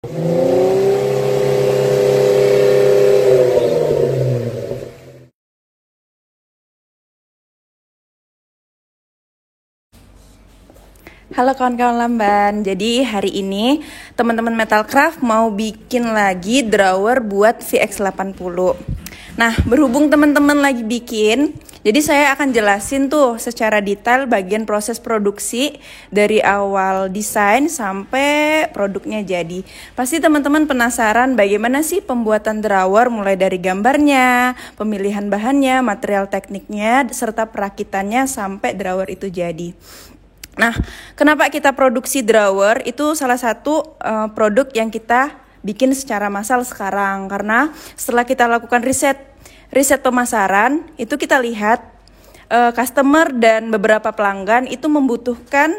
Halo kawan-kawan Lamban, jadi hari ini teman-teman Metalcraft mau bikin lagi drawer buat VX80. Nah, berhubung teman-teman lagi bikin, jadi saya akan jelasin tuh secara detail bagian proses produksi dari awal desain sampai produknya jadi. Pasti teman-teman penasaran bagaimana sih pembuatan drawer mulai dari gambarnya, pemilihan bahannya, material tekniknya, serta perakitannya sampai drawer itu jadi. Nah, kenapa kita produksi drawer? Itu salah satu produk yang kita bikin secara massal sekarang. Karena setelah kita lakukan riset pemasaran, itu kita lihat customer dan beberapa pelanggan itu membutuhkan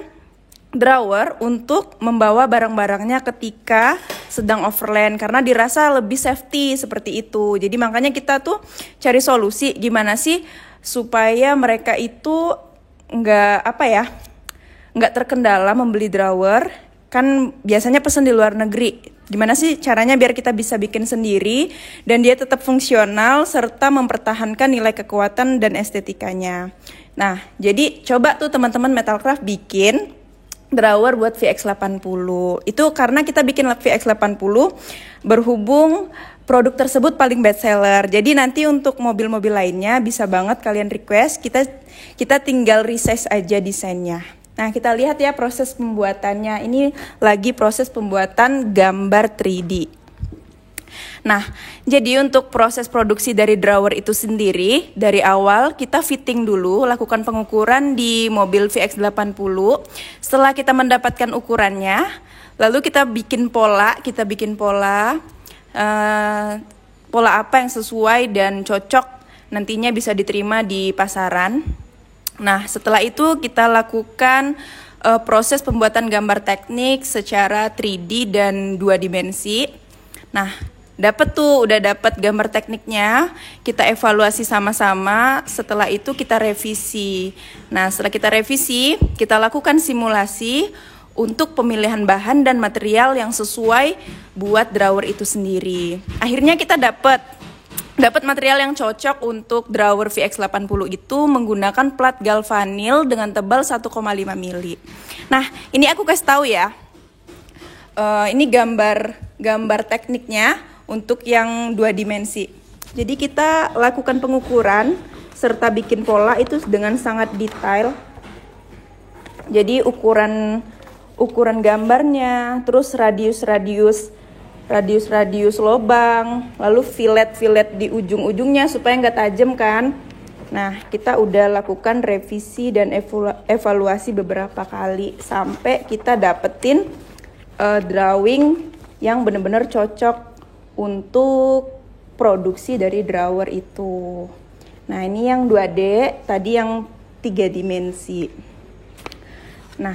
drawer untuk membawa barang-barangnya ketika sedang overland. Karena dirasa lebih safety seperti itu. Jadi makanya kita tuh cari solusi gimana sih supaya mereka itu nggak terkendala membeli drawer. Kan biasanya pesen di luar negeri. Gimana sih caranya biar kita bisa bikin sendiri dan dia tetap fungsional serta mempertahankan nilai kekuatan dan estetikanya. Nah, jadi coba tuh teman-teman Metalcraft bikin drawer buat VX80. Itu karena kita bikin VX80 berhubung produk tersebut paling best seller. Jadi nanti untuk mobil-mobil lainnya bisa banget kalian request, kita tinggal resize aja desainnya. Nah, kita lihat ya proses pembuatannya. Ini lagi proses pembuatan gambar 3D. Nah, jadi untuk proses produksi dari drawer itu sendiri, dari awal kita fitting dulu, lakukan pengukuran di mobil VX80. Setelah kita mendapatkan ukurannya, lalu kita bikin pola apa yang sesuai dan cocok nantinya bisa diterima di pasaran. Nah, setelah itu kita lakukan proses pembuatan gambar teknik secara 3D dan 2 dimensi. Nah, udah dapat gambar tekniknya, kita evaluasi sama-sama, setelah itu kita revisi. Nah, setelah kita revisi, kita lakukan simulasi untuk pemilihan bahan dan material yang sesuai buat drawer itu sendiri. Akhirnya kita dapat material yang cocok untuk drawer VX80 itu menggunakan plat galvanil dengan tebal 1,5 mili. Nah, ini aku kasih tahu ya. Ini gambar tekniknya untuk yang 2 dimensi. Jadi kita lakukan pengukuran serta bikin pola itu dengan sangat detail. Jadi ukuran gambarnya, terus radius lobang, lalu fillet di ujung-ujungnya supaya nggak tajam kan. Nah, kita udah lakukan revisi dan evaluasi beberapa kali sampai kita dapetin drawing yang benar-benar cocok untuk produksi dari drawer itu. Nah, ini yang 2D, tadi yang 3 dimensi. Nah,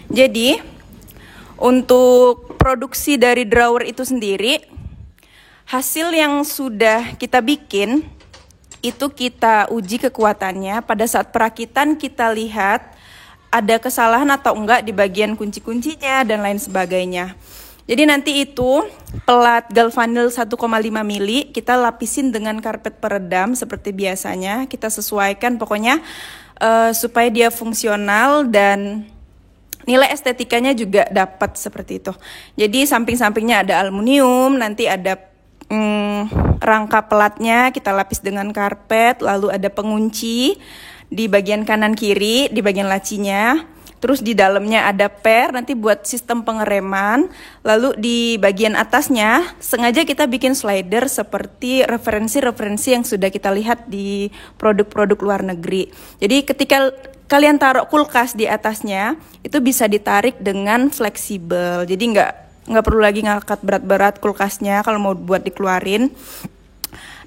jadi untuk produksi dari drawer itu sendiri, hasil yang sudah kita bikin, itu kita uji kekuatannya. Pada saat perakitan kita lihat ada kesalahan atau enggak di bagian kunci-kuncinya dan lain sebagainya. Jadi nanti itu pelat galvanil 1,5 mili kita lapisin dengan karpet peredam seperti biasanya. Kita sesuaikan pokoknya supaya dia fungsional dan nilai estetikanya juga dapat seperti itu. Jadi samping-sampingnya ada aluminium, nanti ada rangka pelatnya kita lapis dengan karpet, lalu ada pengunci di bagian kanan kiri, di bagian lacinya. Terus di dalamnya ada per, nanti buat sistem pengereman. Lalu di bagian atasnya sengaja kita bikin slider seperti referensi-referensi yang sudah kita lihat di produk-produk luar negeri. Jadi ketika kalian taruh kulkas di atasnya, itu bisa ditarik dengan fleksibel. Jadi nggak perlu lagi ngangkat berat-berat kulkasnya kalau mau buat dikeluarin.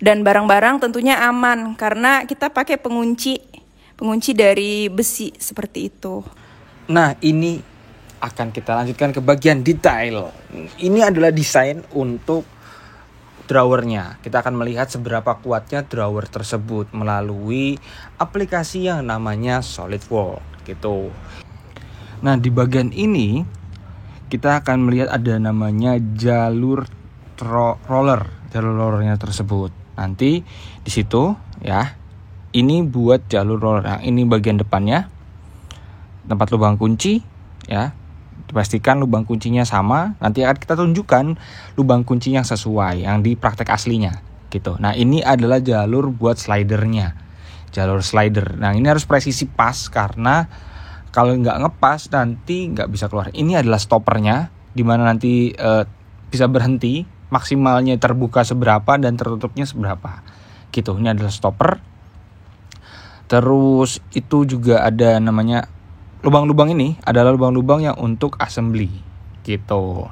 Dan barang-barang tentunya aman karena kita pakai pengunci dari besi seperti itu. Nah, ini akan kita lanjutkan ke bagian detail. Ini adalah desain untuk drawernya. Kita akan melihat seberapa kuatnya drawer tersebut melalui aplikasi yang namanya SolidWorks gitu. Nah, di bagian ini kita akan melihat ada namanya jalur rollernya tersebut. Nanti di situ ya, ini buat jalur roller. Nah, ini bagian depannya, tempat lubang kunci ya. Dipastikan lubang kuncinya sama. Nanti akan kita tunjukkan lubang kunci yang sesuai yang di praktek aslinya gitu. Nah, ini adalah jalur buat slidernya, jalur slider. Nah, ini harus presisi pas, karena kalau nggak ngepas nanti nggak bisa keluar. Ini adalah stoppernya, dimana nanti bisa berhenti, maksimalnya terbuka seberapa dan tertutupnya seberapa gitu. Ini adalah stopper. Terus itu juga ada namanya lubang-lubang. Ini adalah lubang-lubang yang untuk assembly gitu.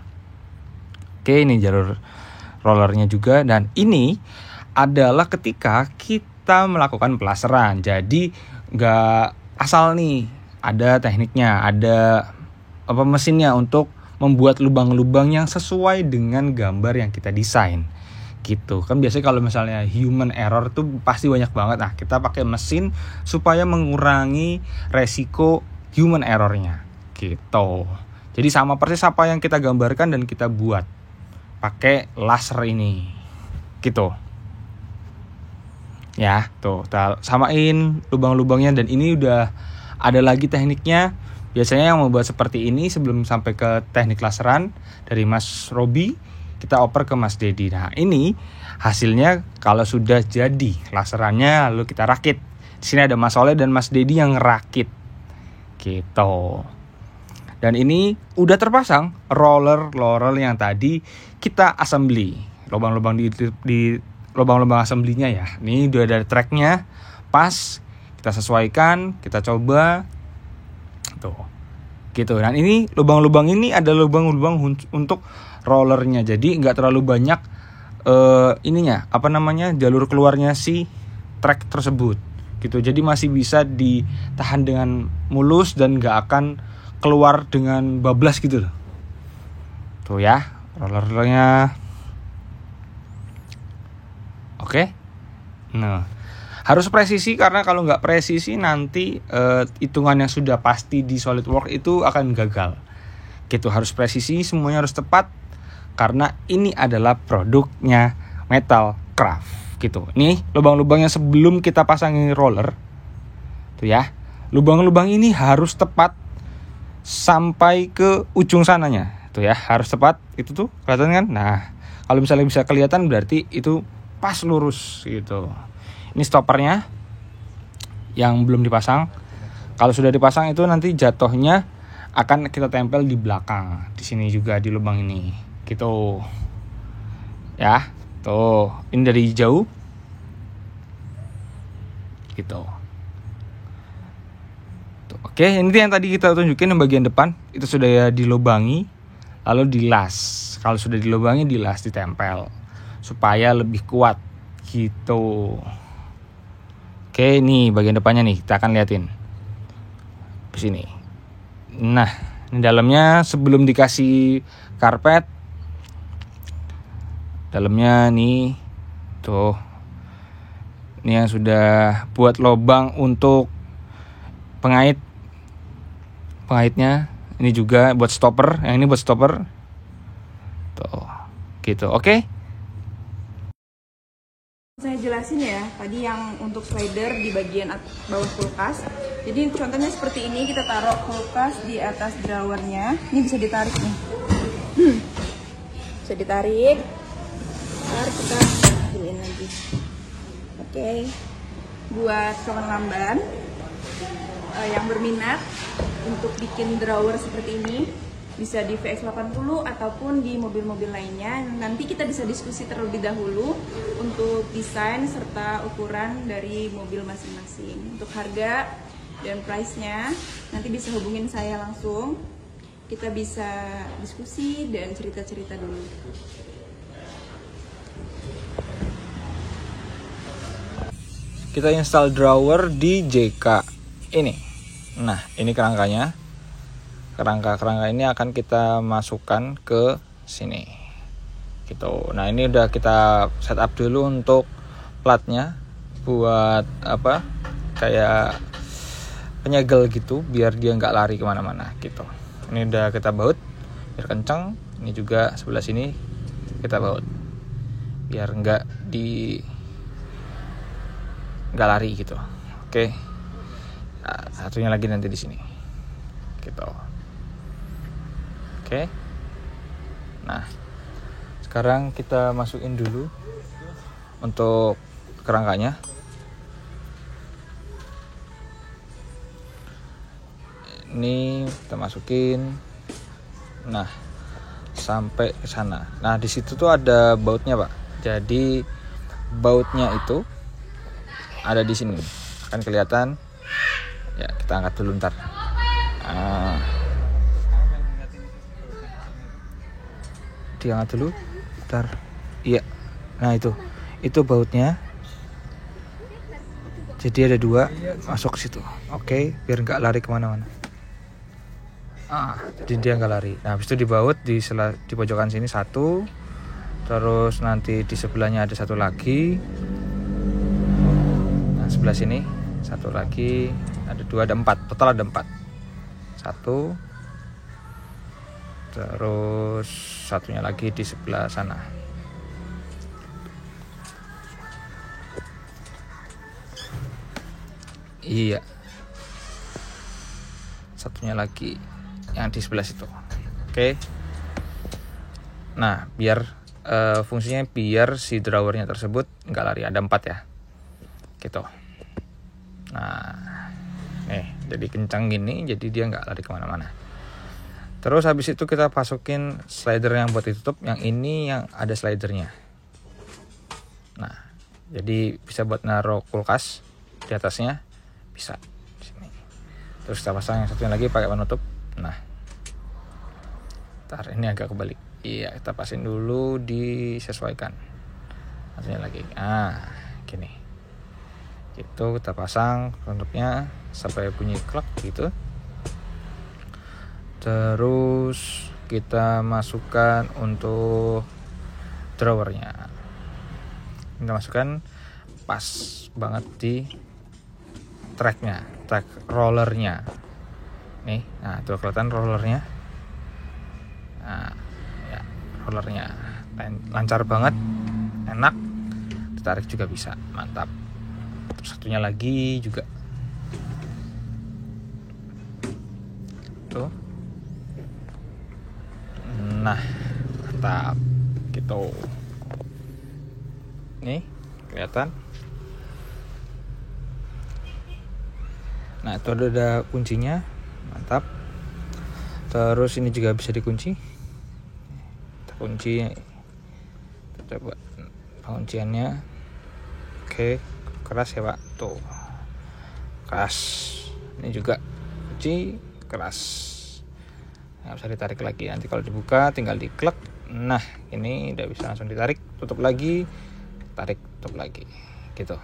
Oke, ini jalur rollernya juga. Dan ini adalah ketika kita melakukan pelaseran. Jadi nggak asal nih, ada tekniknya, ada mesinnya untuk membuat lubang-lubang yang sesuai dengan gambar yang kita desain gitu. Kan biasanya kalau misalnya human error tuh pasti banyak banget. Nah, kita pakai mesin supaya mengurangi resiko human errornya gitu. Jadi sama persis apa yang kita gambarkan dan kita buat pakai laser ini gitu. Ya, tuh kita samain lubang-lubangnya. Dan ini udah ada lagi tekniknya. Biasanya yang membuat seperti ini sebelum sampai ke teknik laseran dari Mas Robi, kita oper ke Mas Dedi. Nah, ini hasilnya kalau sudah jadi laserannya, lalu kita rakit. Di sini ada Mas Soleh dan Mas Dedi yang ngerakit gitu. Dan ini udah terpasang roller yang tadi kita assembly. Lubang-lubang di lubang-lubang assembly-nya ya. Ini udah ada tracknya pas. Kita sesuaikan, kita coba tuh gitu. Dan ini lubang-lubang ini ada lubang-lubang untuk rollernya, jadi nggak terlalu banyak jalur keluarnya si track tersebut gitu. Jadi masih bisa ditahan dengan mulus dan nggak akan keluar dengan bablas gitu loh. Tuh ya, rollernya. Oke. Nah, harus presisi, karena kalau nggak presisi nanti hitungan yang sudah pasti di SolidWorks itu akan gagal gitu. Harus presisi, semuanya harus tepat, karena ini adalah produknya Metalcraft gitu. Ini lubang-lubangnya sebelum kita pasangin roller tuh ya. Lubang-lubang ini harus tepat sampai ke ujung sananya tuh ya, harus tepat. Itu tuh kelihatan kan. Nah, kalau misalnya bisa kelihatan berarti itu pas lurus gitu. Ini stoppernya yang belum dipasang. Kalau sudah dipasang itu nanti jatuhnya akan kita tempel di belakang. Di sini juga di lubang ini. Gitu. Ya, tuh. Ini dari jauh. Gitu. Tuh. Oke, ini yang tadi kita tunjukin yang bagian depan. Itu sudah ya dilubangi, lalu dilas. Kalau sudah dilubangi, dilas, ditempel supaya lebih kuat. Gitu. Oke, ini bagian depannya nih, kita akan liatin di sini. Nah, ini dalamnya sebelum dikasih karpet, dalamnya nih, tuh, ini yang sudah buat lubang untuk pengaitnya. Ini juga buat stopper, yang ini buat stopper, tuh, gitu. Oke. Saya jelasin ya, tadi yang untuk slider di bagian bawah kulkas. Jadi contohnya seperti ini, kita taruh kulkas di atas drawernya. Ini bisa ditarik nih. Bisa ditarik. Ntar kita giniin lagi. Oke. Buat kawan lamban yang berminat untuk bikin drawer seperti ini, bisa di VX80 ataupun di mobil-mobil lainnya. Nanti kita bisa diskusi terlebih dahulu untuk desain serta ukuran dari mobil masing-masing. Untuk harga dan price-nya nanti bisa hubungin saya langsung. Kita bisa diskusi dan cerita-cerita dulu. Kita install drawer di JK ini. Nah, ini kerangkanya. Kerangka ini akan kita masukkan ke sini gitu. Nah, ini udah kita setup dulu untuk platnya, buat kayak penyegel gitu, biar dia nggak lari kemana-mana gitu. Ini udah kita baut biar kenceng. Ini juga sebelah sini kita baut biar nggak lari gitu. Oke. Nah, satunya lagi nanti di sini gitu. Oke. Nah, sekarang kita masukin dulu untuk kerangkanya. Ini kita masukin. Nah, sampai ke sana. Nah, di situ tuh ada bautnya, Pak. Jadi bautnya itu ada di sini. Kan kelihatan. Ya, kita angkat dulu ntar. Nah, diangkat dulu. Ntar. Iya. Nah, itu bautnya. Jadi ada 2 masuk ke situ. Oke, biar nggak lari kemana-mana. Jadi dia nggak lari. Nah, habis itu dibaut di pojokan sini 1, terus nanti di sebelahnya ada 1 lagi. Nah, sebelah sini 1 lagi, ada 2, ada 4, total ada 4. 1, terus satunya lagi di sebelah sana. Iya, satunya lagi yang di sebelah situ. Oke. Nah, biar fungsinya biar si drawernya tersebut nggak lari. Ada 4 ya gitu. Nah, jadi kencang gini, jadi dia nggak lari kemana-mana. Terus habis itu kita masukin slider yang buat ditutup. Yang ini yang ada slidernya. Nah, jadi bisa buat naruh kulkas di atasnya, bisa di sini. Terus kita pasang yang satunya lagi pakai penutup. Nah, ntar ini agak kebalik. Iya, kita pasin dulu, disesuaikan. Satunya lagi. Gini. Gitu kita pasang penutupnya sampai bunyi klak gitu. Terus kita masukkan untuk drawernya. Kita masukkan pas banget di track rollernya. Nih, nah itu kelihatan rollernya. Nah, ya, rollernya lancar banget, enak, ditarik juga bisa, mantap. Terus satunya lagi juga. Tuh. Nah, mantap. Gitu. Nih, kelihatan. Nah, itu ada kuncinya. Mantap. Terus ini juga bisa dikunci. Kita kunci. Kita buat pengunciannya. Oke, keras ya, Pak. Tuh. Keras. Ini juga kunci keras. Nggak bisa ditarik lagi. Nanti kalau dibuka tinggal diklek. Nah, ini udah bisa langsung ditarik, tutup lagi, tarik, tutup lagi. Gitu.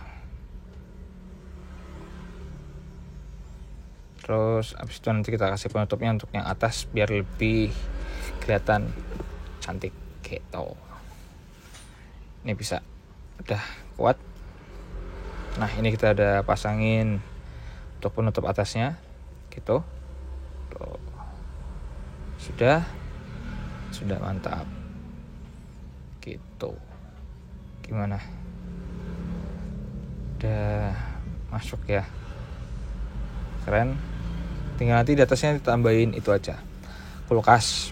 Terus abis itu nanti kita kasih penutupnya untuk yang atas biar lebih kelihatan cantik gitu. Ini bisa udah kuat. Nah, ini kita udah pasangin untuk penutup atasnya gitu. Tuh. Sudah mantap gitu. Gimana, udah masuk ya, keren. Tinggal nanti di atasnya ditambahin itu aja, kulkas